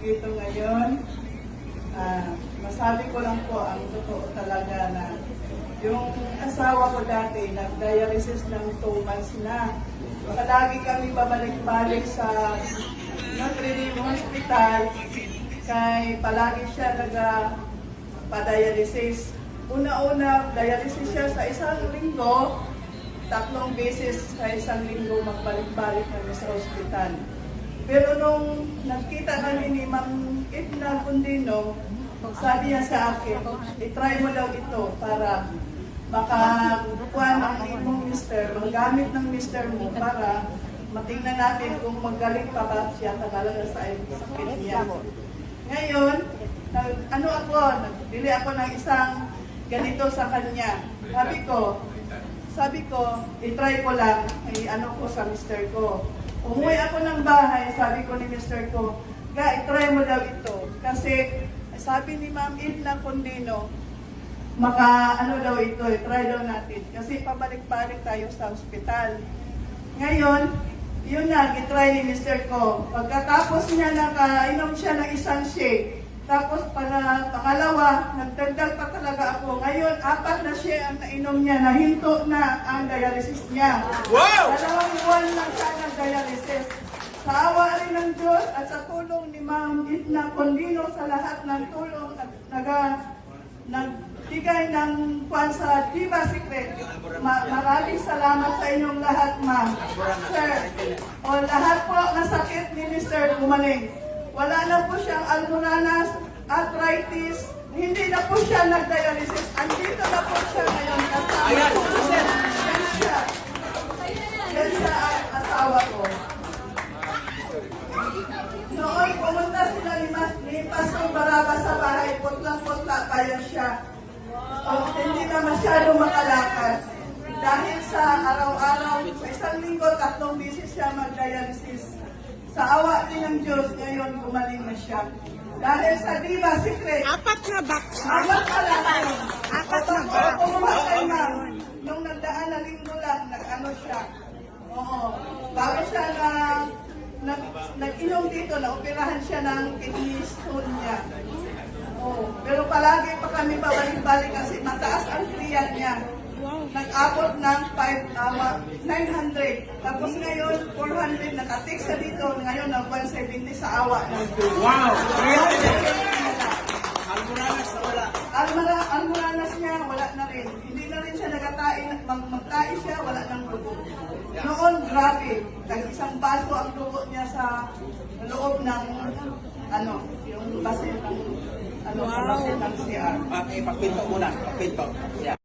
dito ngayon. Masabi ko lang po ang totoo talaga na yung asawa ko dati nag-dialysis ng 2 months na. Lagi kami babalik-balik sa Notre Dame Hospital kay palagi siya nagpa-dialysis. Una-una, dialysis siya sa isang linggo, 3 beses sa isang linggo magbalik-balik kami sa ospital. Pero nung nagkita kami ni Ma'am Edna Condino, sabi niya sa akin, itry mo daw ito para makakuha ng imong mister, magamit ng mister mo para matingnan natin kung magaling pa ba siya talaga sa sakit niya. Ngayon, nagbili ako ng isang ganito sa kanya. Sabi ko, itry ko lang, ko sa mister ko. Umuwi ako ng bahay, sabi ko ni mister ko, itry mo daw ito. Kasi sabi ni Ma'am Edna Condino, daw ito, try daw natin. Kasi pabalik-balik tayo sa ospital. Ngayon, yun na, itry ni mister ko. Pagkatapos niya nakainom siya ng isang shake, tapos pangalawa, nagdagdag pa talaga ako. Ngayon, 4 na siya ang nainom niya, nahinto na ang dialysis niya. Wow! 2 buwan lang siya nag-dialysis. Sa awa rin ng Diyos at sa tulong ni Ma'am Edna Condino sa lahat ng tulong, nagbigay ng kwan sa Diva Secret. Maraming salamat sa inyong lahat, ma'am. Sir, lahat po na sakit ni Mr. gumaling. Wala na po siyang almoranas, arthritis, hindi na po siya nag-dialysis. Andito na po siya ngayon kasama. Ayan, sir. Yan siya asawa ko. Noon, pumunta sila ni Pastor Baraba sa bahay, putlang-putla pa yan siya. Hindi na masyado makalakad. Dahil sa araw-araw, sa isang linggo, 3 beses siya mag-dialysis. Sa awa din ng Diyos, ngayon gumaling na siya. Dahil sa Diva Secret. 4 na box. 4 pala kayo. 4 na box. Kumuha kay ma'am. Nung nagdaan na linggo lang, siya. Oo. Bago siya nag-inom dito, naoperahan siya ng kidney stone niya. Oo. Pero palagi pa kami babalik-balik kasi mataas ang kriyan niya. Nag-abot ng 900. Tapos ngayon, 400. Nakatik siya dito. Ngayon, ng 170 sa awa ng Diyos. Wow! Almoranas na wala. Almoranas niya, wala na rin. Hindi na rin siya nagatain. Magtain siya, wala nang dugo. Noon, grabe. Isang baso ang dugo niya sa loob ng, yung baso ng, sa baso ng CR. Okay, pagpinto muna. Pagpinto. Yeah.